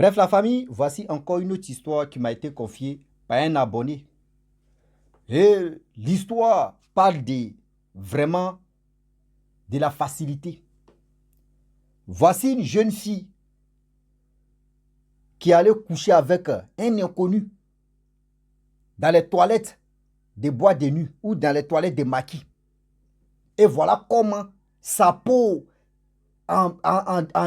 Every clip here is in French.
Bref, la famille, voici encore une autre histoire qui m'a été confiée par un abonné. Et l'histoire parle vraiment de la facilité. Voici une jeune fille qui allait coucher avec un inconnu dans les toilettes des boîtes de nuit ou dans les toilettes des maquis. Et voilà comment sa peau, en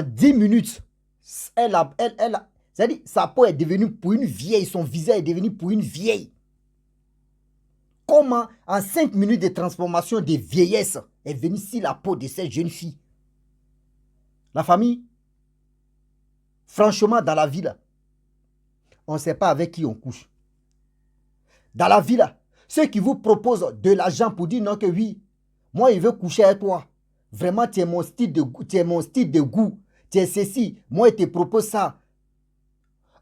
10 minutes, c'est-à-dire, sa peau est devenue pour une vieille, son visage est devenu pour une vieille. Comment en 5 minutes de transformation de vieillesse est venue sur la peau de cette jeune fille. La famille, franchement, dans la vie, là, on ne sait pas avec qui on couche. Dans la vie, là, ceux qui vous proposent de l'argent pour dire non que oui, moi, il veut coucher avec toi. Vraiment, tu es mon style de goût, tu es mon style de goût. Tu es ceci, moi, il te propose ça.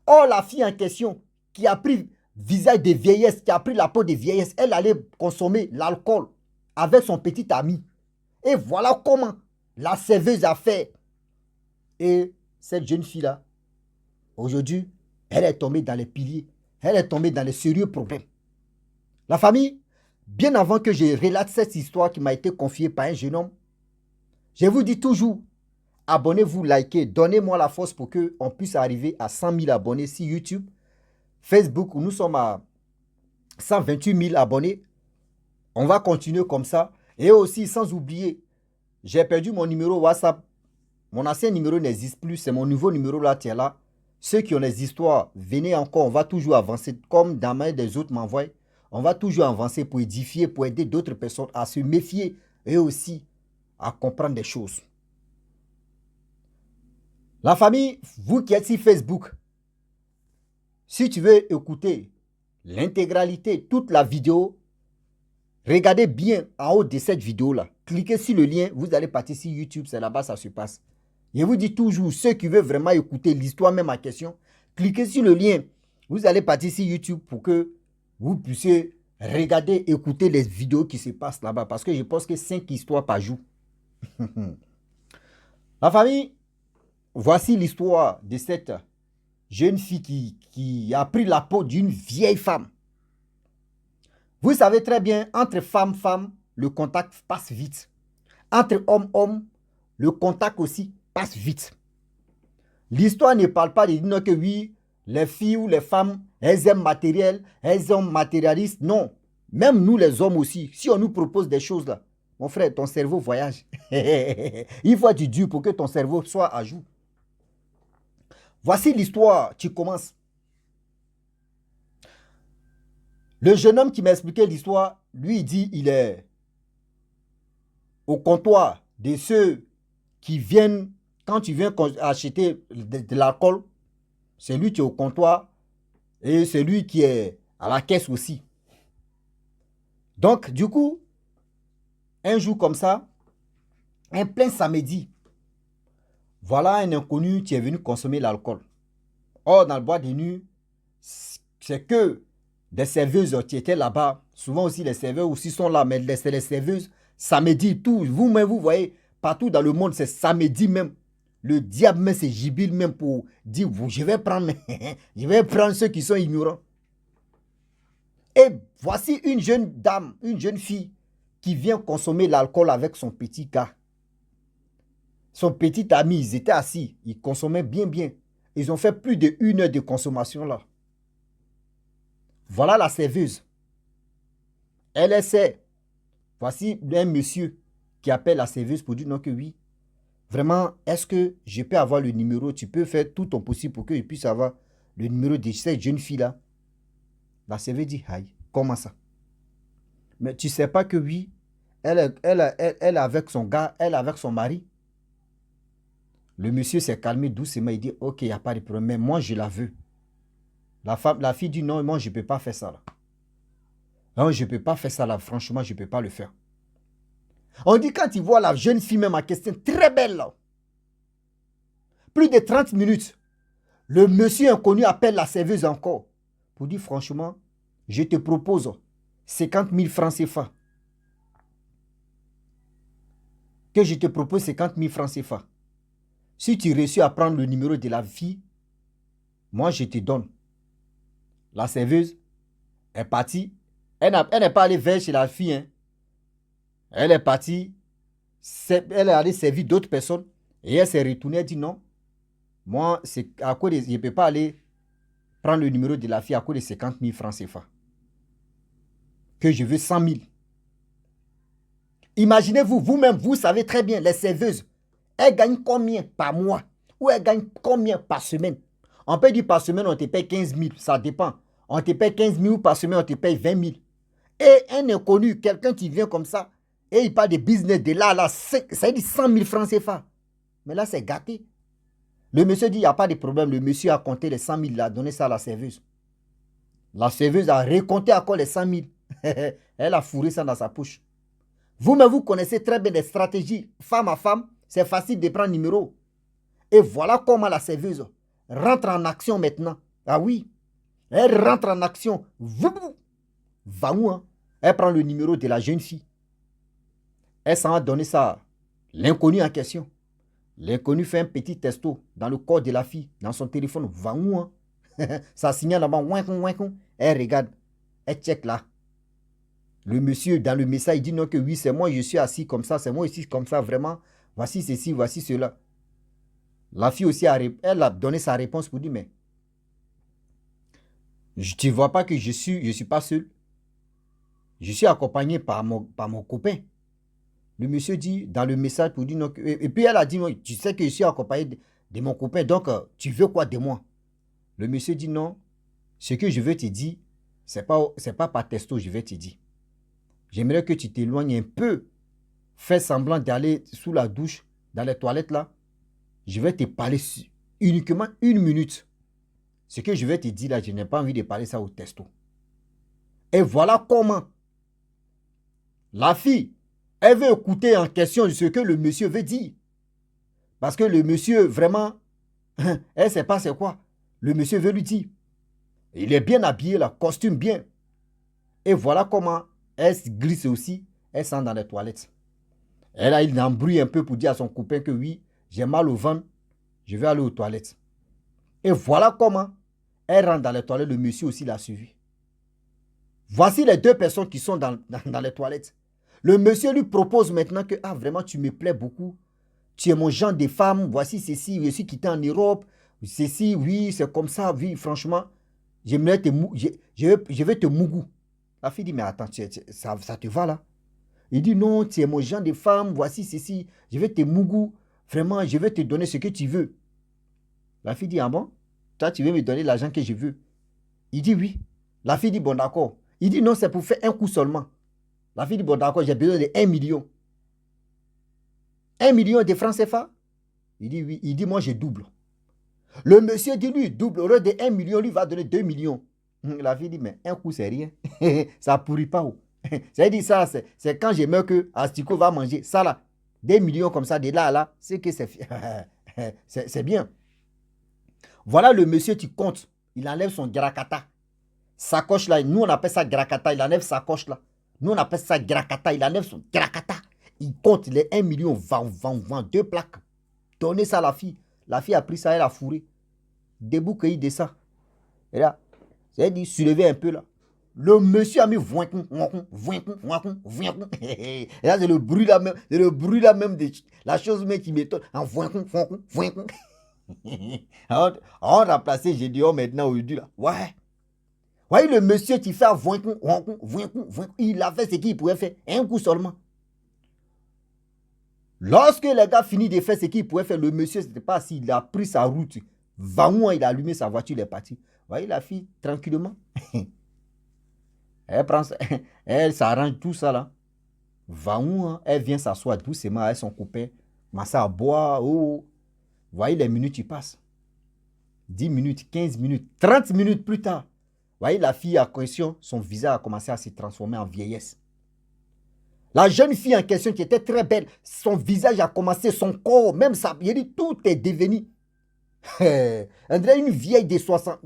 Or, la fille en question, qui a pris visage de vieillesse, qui a pris la peau de vieillesse, elle allait consommer l'alcool avec son petit ami. Et voilà comment la serveuse a fait. Et cette jeune fille-là, aujourd'hui, elle est tombée dans les piliers. Elle est tombée dans les sérieux problèmes. La famille, bien avant que je relate cette histoire qui m'a été confiée par un jeune homme, je vous dis toujours, abonnez-vous, likez, donnez-moi la force pour qu'on puisse arriver à 100 000 abonnés sur YouTube. Facebook, nous sommes à 128 000 abonnés. On va continuer comme ça. Et aussi, sans oublier, j'ai perdu mon numéro WhatsApp. Mon ancien numéro n'existe plus. C'est mon nouveau numéro là, tiens là. Ceux qui ont les histoires, venez encore. On va toujours avancer. Comme dans main des autres m'envoient. On va toujours avancer pour édifier, pour aider d'autres personnes à se méfier et aussi à comprendre des choses. La famille, vous qui êtes sur Facebook, si tu veux écouter l'intégralité, toute la vidéo, regardez bien en haut de cette vidéo-là. Cliquez sur le lien, vous allez partir sur YouTube, c'est là-bas ça se passe. Je vous dis toujours, ceux qui veulent vraiment écouter l'histoire même en question, cliquez sur le lien, vous allez partir sur YouTube pour que vous puissiez regarder, écouter les vidéos qui se passent là-bas. Parce que je pense que 5 histoires par jour. La famille, voici l'histoire de cette jeune fille qui a pris la peau d'une vieille femme. Vous savez très bien, entre femme, le contact passe vite. Entre homme, le contact aussi passe vite. L'histoire ne parle pas de dire que oui, les filles ou les femmes, elles aiment matériel, elles sont matérialistes. Non. Même nous les hommes aussi, si on nous propose des choses là, mon frère, ton cerveau voyage. Il faut du dur pour que ton cerveau soit à jour. Voici l'histoire, tu commences. Le jeune homme qui m'a expliqué l'histoire, lui, il dit il est au comptoir de ceux qui viennent, quand tu viens acheter de l'alcool, c'est lui qui est au comptoir et c'est lui qui est à la caisse aussi. Donc, du coup, un jour comme ça, un plein samedi, voilà un inconnu qui est venu consommer l'alcool. Or, dans le bois de nuit, c'est que des serveuses qui étaient là-bas. Souvent aussi, les serveurs aussi sont là, mais c'est les serveuses, samedi, tout. Vous-même, vous voyez, partout dans le monde, c'est samedi même. Le diable même se gibile même pour dire, je vais prendre, je vais prendre ceux qui sont ignorants. Et voici une jeune dame, une jeune fille qui vient consommer l'alcool avec son petit gars. Son petit ami, ils étaient assis, ils consommaient bien. Ils ont fait plus d'1 heure de consommation là. Voilà la serveuse. Elle essaie. Voici un monsieur qui appelle la serveuse pour dire non que oui. Vraiment, est-ce que je peux avoir le numéro? Tu peux faire tout ton possible pour que je puisse avoir le numéro de cette jeune fille-là. La serveuse dit, aïe, comment ça? Mais tu ne sais pas que oui, elle avec son gars, elle avec son mari. Le monsieur s'est calmé doucement. Il dit, ok, il n'y a pas de problème. Mais moi, je la veux. La fille dit, non, moi, je ne peux pas faire ça là. Non, je ne peux pas faire ça là. Franchement, je ne peux pas le faire. On dit quand il voit la jeune fille même en question, très belle là. Plus de 30 minutes. Le monsieur inconnu appelle la serveuse encore. Pour dire franchement, je te propose 50 000 francs CFA. Que je te propose 50 000 francs CFA. Si tu réussis à prendre le numéro de la fille, Moi, je te donne. La serveuse est partie. Elle n'est pas allée vers chez la fille. Hein. Elle est partie. Elle est allée servir d'autres personnes. Et elle s'est retournée et dit non. Moi, c'est à cause je ne peux pas aller prendre le numéro de la fille à cause de 50 000 francs CFA. Que je veux 100 000. Imaginez-vous, vous-même, vous savez très bien, les serveuses, elles gagnent combien par mois? Ou elles gagnent combien par semaine? On peut dire par semaine, on te paye 15 000, ça dépend. On te paye 15 000 ou par semaine, on te paye 20 000. Et un inconnu, quelqu'un qui vient comme ça, et il parle de business de là, ça dit 100 000 francs CFA. Mais là, c'est gâté. Le monsieur dit, il n'y a pas de problème. Le monsieur a compté les 100 000, il a donné ça à la serveuse. La serveuse a recompté encore les 100 000. Elle a fourré ça dans sa poche. Vous-même, vous connaissez très bien les stratégies. Femme à femme, c'est facile de prendre numéro. Et voilà comment la serveuse rentre en action maintenant. Ah oui, elle rentre en action. Va où, hein? Elle prend le numéro de la jeune fille. Elle s'en a donné ça à l'inconnu en question. L'inconnu fait un petit testo dans le corps de la fille, dans son téléphone. Va où, hein? Ça signale là-bas. Elle regarde. Elle check là. Le monsieur, dans le message, il dit non que oui, c'est moi, je suis assis comme ça, c'est moi ici comme ça, vraiment. Voici ceci, voici cela. La fille aussi, elle a donné sa réponse pour dire, mais tu ne vois pas que je suis pas seul. Je suis accompagné par mon copain. Le monsieur dit dans le message pour dire non. Et puis elle a dit, non, tu sais que je suis accompagné de mon copain, donc tu veux quoi de moi? Le monsieur dit non, ce que je veux te dire, c'est pas par testo, je vais te dire. J'aimerais que tu t'éloignes un peu. Fais semblant d'aller sous la douche, dans les toilettes là. Je vais te parler uniquement 1 minute. Ce que je vais te dire là, je n'ai pas envie de parler ça au testo. Et voilà comment la fille, elle veut écouter en question ce que le monsieur veut dire. Parce que le monsieur, vraiment, elle ne sait pas c'est quoi. Le monsieur veut lui dire. Il est bien habillé là, costume bien. Et voilà comment elle se glisse aussi, elle sent dans les toilettes. Elle a une embrouille un peu pour dire à son copain que oui, j'ai mal au ventre, je vais aller aux toilettes. Et voilà comment elle rentre dans les toilettes, le monsieur aussi l'a suivi. Voici les deux personnes qui sont dans les toilettes. Le monsieur lui propose maintenant que, ah vraiment, tu me plais beaucoup. Tu es mon genre de femme, voici ceci, je suis quitté en Europe. Ceci, oui, c'est comme ça, oui, franchement, je vais te mougou. La fille dit, mais attends, ça te va là? Il dit, non, tu es mon genre de femme, voici ceci, je vais te mougou. Vraiment, je vais te donner ce que tu veux. La fille dit, ah bon? Toi, tu veux me donner l'argent que je veux? Il dit, oui. La fille dit, bon, d'accord. Il dit, non, c'est pour faire un coup seulement. La fille dit, bon, d'accord, j'ai besoin de 1 million. 1 million de francs CFA? Il dit, oui. Il dit, moi, je double. Le monsieur dit, lui, double. Au lieu de 1 million, lui va donner 2 millions. La fille dit, mais un coup, c'est rien. Ça ne pourrit pas. C'est-à-dire ça, c'est quand je meurs que Astiko va manger. Ça là, 2 millions comme ça, de là à là, c'est que c'est bien. Voilà le monsieur qui compte. Il enlève son grakata. Sa coche là, nous on appelle ça grakata. Il enlève sa coche là. Nous on appelle ça grakata. Il enlève son grakata. Il compte les 1 million, vend 2 plaques. Donnez ça à la fille. La fille a pris ça, elle a fourré. Debout qu'il descend. Et là, c'est-à-dire soulever un peu là. Le monsieur a mis et là, c'est le bruit là même, c'est le bruit là même de la chose même qui m'étonne. En on a placé Gédéon maintenant aujourd'hui là. Ouais. Voyez le monsieur qui fait il a fait ce qu'il pouvait faire. Un coup seulement. Lorsque les gars finissent de faire ce qu'il pouvait faire, le monsieur, c'était pas assis, il a pris sa route. Il a allumé sa voiture, il est parti. Voyez la fille, tranquillement. Elle s'arrange tout ça là. Elle vient s'asseoir doucement avec son copain. Massa à boire. Oh. Voyez les minutes qui passent. 10 minutes, 15 minutes, 30 minutes plus tard. Voyez la fille à question, son visage a commencé à se transformer en vieillesse. La jeune fille en question qui était très belle, son visage a commencé, son corps, même ça, tout est devenu. On dirait une vieille de 60,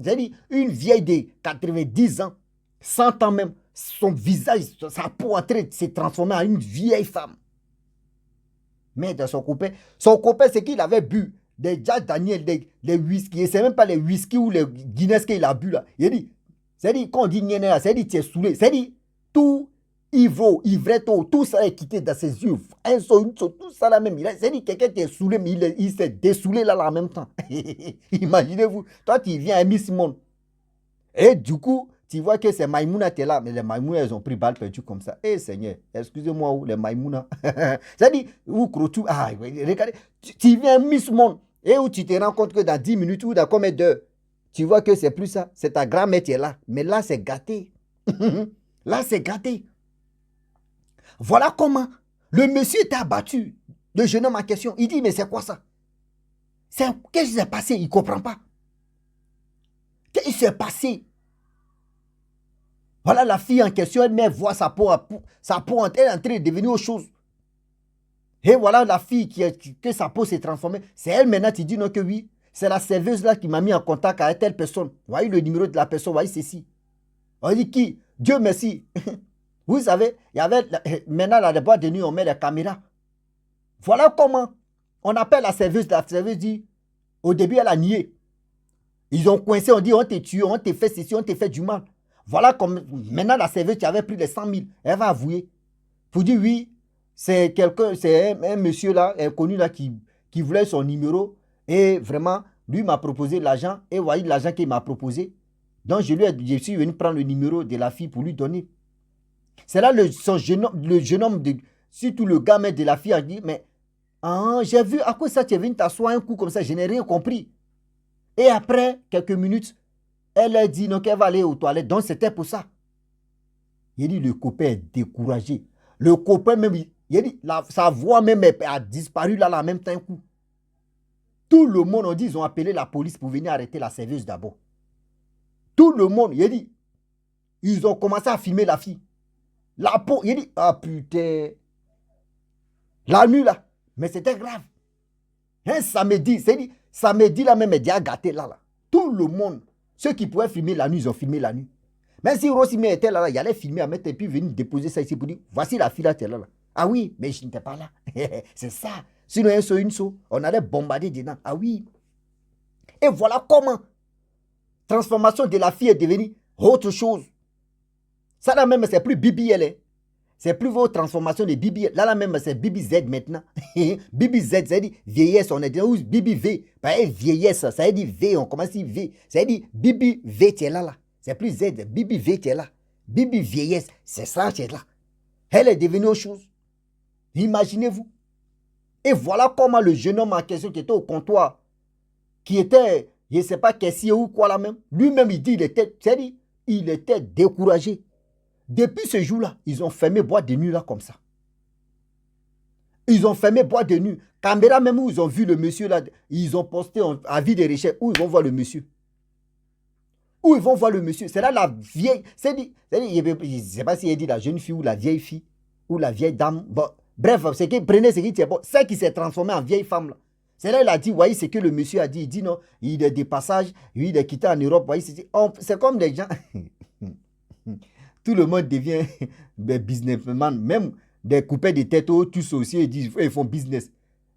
une vieille de 90 ans. 100 ans même, son visage, sa peau en train de se transformer en une vieille femme. Mais dans son copain, c'est qu'il avait bu des Jack Daniel, des whisky. Et c'est même pas les whisky ou les Guinness qu'il a bu là. Il dit, c'est-à-dire, quand on dit Nyene là, c'est-à-dire, tu es saoulé. C'est-à-dire, tout ivrette, tout ça est quitté dans ses yeux. Tout ça là même. C'est-à-dire, quelqu'un qui est saoulé, mais il s'est dessoulé là en même temps. Imaginez-vous, toi tu viens à Miss Monde. Et du coup, tu vois que c'est Maïmouna qui est là, mais les Maïmouna, elles ont pris balle perdue comme ça. Eh Seigneur, excusez-moi, où les Maïmouna. C'est-à-dire, où Krotou, regardez, tu viens à Miss Monde, et où tu te rends compte que dans 10 minutes ou dans combien d'heures, tu vois que c'est plus ça, c'est ta grand-mère qui est là. Mais là, c'est gâté. Là, c'est gâté. Voilà comment le monsieur était abattu. Le jeune homme en question, il dit, mais c'est quoi ça? Qu'est-ce qui s'est passé? Il ne comprend pas. Qu'est-ce qui s'est passé? Voilà la fille en question, elle voit sa peau elle est en train de devenir autre chose. Et voilà la fille que sa peau s'est transformée. C'est elle maintenant qui dit non que oui. C'est la serveuse là qui m'a mis en contact avec telle personne. Vous voyez le numéro de la personne, vous voyez ceci. On dit qui? Dieu merci. Vous savez, il y avait maintenant dans les boîtes de nuit, on met les caméras. Voilà comment on appelle la serveuse. La serveuse dit, au début elle a nié. Ils ont coincé, on dit on t'a tué, on t'a fait ceci, on t'a fait du mal. Voilà comme maintenant la serveuse qui avait pris les 100 000, elle va avouer. Pour dire oui, c'est quelqu'un, c'est un monsieur là, inconnu là, qui voulait son numéro. Et vraiment, lui m'a proposé l'argent. Et voyez l'argent qu'il m'a proposé. Donc je suis venu prendre le numéro de la fille pour lui donner. C'est là le jeune homme, surtout le gars de la fille a dit, mais j'ai vu, à quoi ça tu es venu t'asseoir un coup comme ça, je n'ai rien compris. Et après quelques minutes, elle a dit non, qu'elle va aller aux toilettes. Donc c'était pour ça. Il dit le copain est découragé. Le copain même, il dit, sa voix même a disparu là en même temps un coup. Tout le monde, on dit, ils ont appelé la police pour venir arrêter la serveuse d'abord. Tout le monde, il dit, ils ont commencé à filmer la fille. La peau, il dit, ah putain. La nuit là, mais c'était grave. Un samedi, c'est dit, samedi là même, il a gâté là. Tout le monde, ceux qui pouvaient filmer la nuit, ils ont filmé la nuit. Même si Rosimé était là, il allait filmer à mettre et puis venir déposer ça ici pour dire, voici la fille là, là. Ah oui, mais je n'étais pas là. C'est ça. Sinon, une saut, on allait bombarder dedans. Ah oui. Et voilà comment transformation de la fille est devenue autre chose. Ça là même, c'est plus Bibi elle est. C'est plus votre transformation de Bibi. Là même, c'est Bibi Z maintenant. Bibi Z, ça dit vieillesse. On est dit, Bibi V. Pas vieillesse, ça dit V. On commence à dire V. Ça dit Bibi V, tu es là. C'est plus Z. Bibi V, tu es là. Bibi vieillesse, c'est ça, tu es là. Elle est devenue autre chose. Imaginez-vous. Et voilà comment le jeune homme en question qui était au comptoir, qui était, je ne sais pas, caissier ou quoi là même, lui-même, il dit, il était découragé. Depuis ce jour-là, ils ont fermé boîte de nuit là comme ça. Ils ont fermé boîte de nuit. Caméra même où ils ont vu le monsieur là, ils ont posté un avis de recherche où ils vont voir le monsieur. Où ils vont voir le monsieur. C'est là la vieille, je ne sais pas si il dit la jeune fille ou la vieille fille ou la vieille dame. Bon, bref, prenez ce qui est bon. Celle qui s'est transformée en vieille femme là. C'est là il a dit, voyez ce que le monsieur a dit. Il dit non, il est des passages, lui il est quitté en Europe. Voyez, c'est comme des gens. Tout le monde devient des businessmen, même des coupés de tête, tous aussi, ils font business.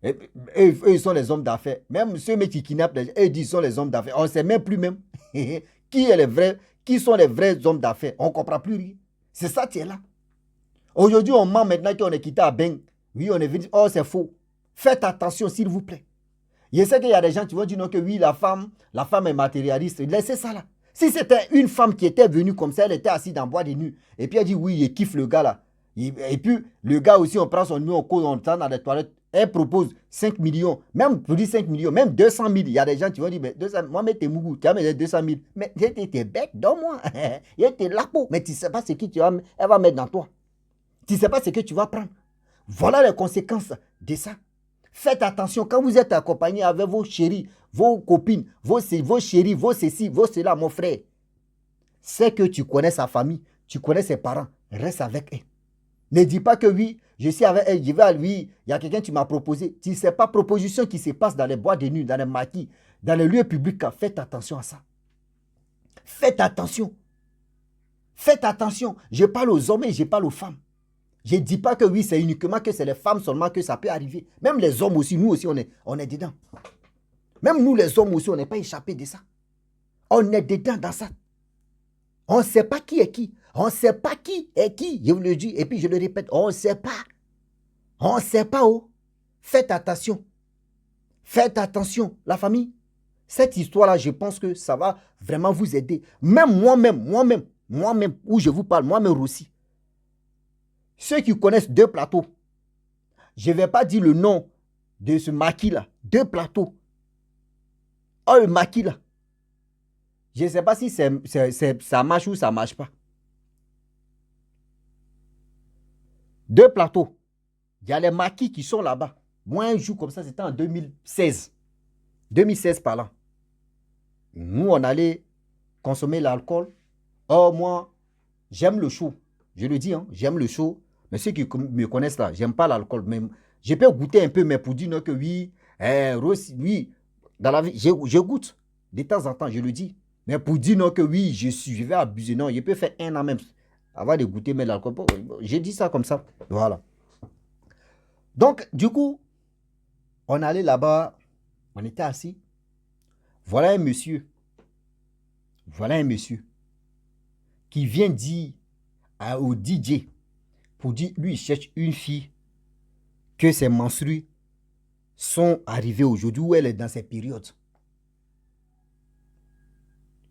Eux, ils sont les hommes d'affaires. Même ceux qui kidnappent les gens, ils disent qu'ils sont les hommes d'affaires. On ne sait même plus même qui sont les vrais hommes d'affaires. On ne comprend plus rien. C'est ça qui est là. Aujourd'hui, on ment maintenant qu'on est quitté à Beng. Oui, on est venu, oh c'est faux. Faites attention s'il vous plaît. Je sais qu'il y a des gens qui vont dire non que oui, la femme est matérialiste. Laissez ça là. Si c'était une femme qui était venue comme ça, elle était assise dans bois de nuit. Et puis elle dit oui, il kiffe le gars là. Et puis le gars aussi, on prend son numéro, on cause, on tend dans les toilettes. Elle propose 5 millions. Même pour dire 5 millions, même 200 000. Il y a des gens qui vont dire, mais 200 000, moi, mais t'es mougou, tu as mis 200 000. Mais t'es bête, donne-moi. T'es lapo. Mais tu ne sais pas ce que elle va mettre dans toi. Tu ne sais pas ce que tu vas prendre. Voilà les conséquences de ça. Faites attention quand vous êtes accompagné avec vos chéris, vos copines, vos chéris, vos ceci, vos cela, mon frère. C'est que tu connais sa famille, tu connais ses parents, reste avec eux. Ne dis pas que oui, je suis avec elle, je vais à lui, il y a quelqu'un qui m'a proposé. Tu ne sais pas, proposition qui se passe dans les bois de nuit, dans les maquis, dans les lieux publics. Faites attention à ça. Faites attention. Faites attention. Je parle aux hommes et je parle aux femmes. Je ne dis pas que oui, c'est uniquement que c'est les femmes seulement que ça peut arriver. Même les hommes aussi, nous aussi, on est dedans. Même nous les hommes aussi, on n'est pas échappé de ça. On est dedans dans ça. On ne sait pas qui est qui. On ne sait pas qui est qui. Je vous le dis et puis je le répète, on ne sait pas. On ne sait pas où. Faites attention. Faites attention, la famille. Cette histoire-là, je pense que ça va vraiment vous aider. Même moi-même, où je vous parle, moi-même aussi. Ceux qui connaissent 2 plateaux, je ne vais pas dire le nom de ce maquis-là. 2 plateaux. Oh, le maquis-là. Je ne sais pas si ça marche ou ça ne marche pas. 2 plateaux. Il y a les maquis qui sont là-bas. Moi, un jour comme ça, c'était en 2016. 2016 par là. Nous, on allait consommer l'alcool. Oh, moi, j'aime le chaud. Je le dis, hein, j'aime le chaud. Mais ceux qui me connaissent là, j'aime pas l'alcool. Même, je peux goûter un peu, mais pour dire non, que oui, oui, dans la vie, je goûte. De temps en temps, je le dis. Mais pour dire non, que oui, je vais abuser. Non, je peux faire 1 an même avant de goûter mais l'alcool. J'ai dit ça comme ça. Voilà. Donc, du coup, on allait là-bas, on était assis. Voilà un monsieur qui vient dire au DJ, pour dire, lui, il cherche une fille que ses menstrues sont arrivées aujourd'hui, où elle est dans ses périodes.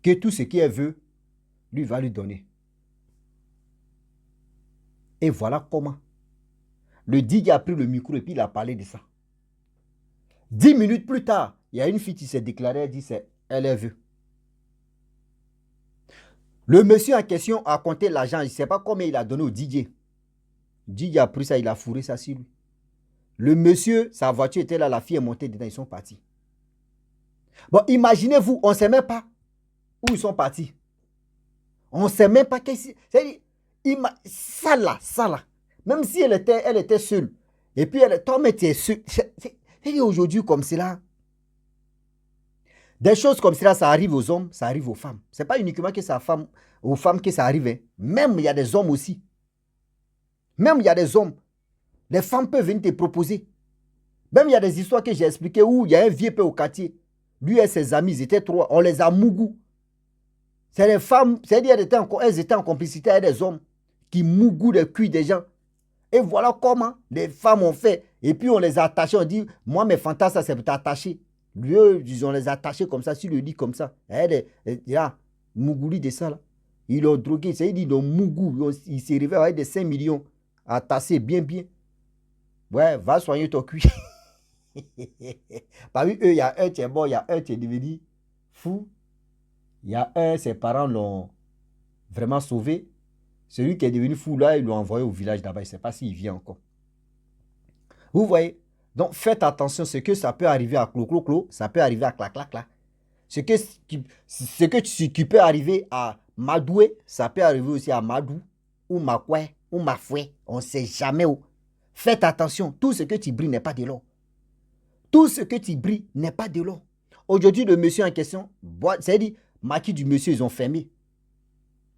Que tout ce qu'elle veut, lui va lui donner. Et voilà comment. Le DJ a pris le micro et puis il a parlé de ça. 10 minutes plus tard, il y a une fille qui s'est déclarée, elle dit, elle veut. Le monsieur en question a compté l'argent, il ne sait pas combien il a donné au DJ. DJ a pris ça, il a fourré ça sur lui. Le monsieur, sa voiture était là, la fille est montée dedans, ils sont partis. Bon, imaginez-vous, on ne sait même pas où ils sont partis. On ne sait même pas qu'est-ce. C'est-à-dire, ça là. Même si elle était seule. Et puis, toi, mais tu es seule. C'est aujourd'hui comme cela. Des choses comme cela, ça arrive aux hommes, ça arrive aux femmes. Ce n'est pas uniquement que ça aux femmes que ça arrive. Hein. Même, il y a des hommes aussi. Même, il y a des hommes. Les femmes peuvent venir te proposer. Même, il y a des histoires que j'ai expliquées où il y a un vieux peu au quartier. Lui et ses amis, ils étaient 3. On les a mougou. C'est les femmes, c'est-à-dire elles étaient en complicité avec des hommes qui mougou les cuits des gens. Et voilà comment les femmes ont fait. Et puis, on les a attachés. On dit, moi, mes fantasmes, c'est pour t'attacher. Lui, ils ont les attachés comme ça, sur le lit comme ça. Là, Mougouli de ça, là. Ils l'ont drogué, c'est-à-dire ils l'ont mougou. Ils s'est réveillé avec des 5 millions attachés bien. Ouais, va soigner ton cuit. Parmi eux, il y a un qui est mort, il y a un qui est devenu fou. Il y a un, ses parents l'ont vraiment sauvé. Celui qui est devenu fou, là, ils l'ont envoyé au village d'abord. Il ne sait pas s'il vit encore. Vous voyez? Donc, faites attention, ce que ça peut arriver à clo, ça peut arriver à clac, là. Ce qui peut arriver à Madoué, ça peut arriver aussi à Madou, ou Makoué, ou Mafoué. On ne sait jamais où. Faites attention, tout ce que tu brilles n'est pas de l'or. Tout ce que tu brilles n'est pas de l'or. Aujourd'hui, le monsieur en question, c'est-à-dire, maquis du monsieur, ils ont fermé.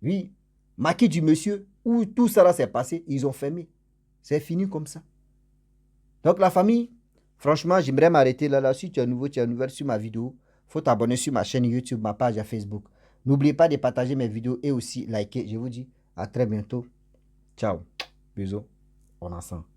Oui, maquis du monsieur, où tout ça s'est passé, ils ont fermé. C'est fini comme ça. Donc la famille, franchement, j'aimerais m'arrêter là. Si tu es nouveau, tu es nouvelle sur ma vidéo, il faut t'abonner sur ma chaîne YouTube, ma page à Facebook. N'oubliez pas de partager mes vidéos et aussi liker. Je vous dis à très bientôt. Ciao. Bisous. On ensemble.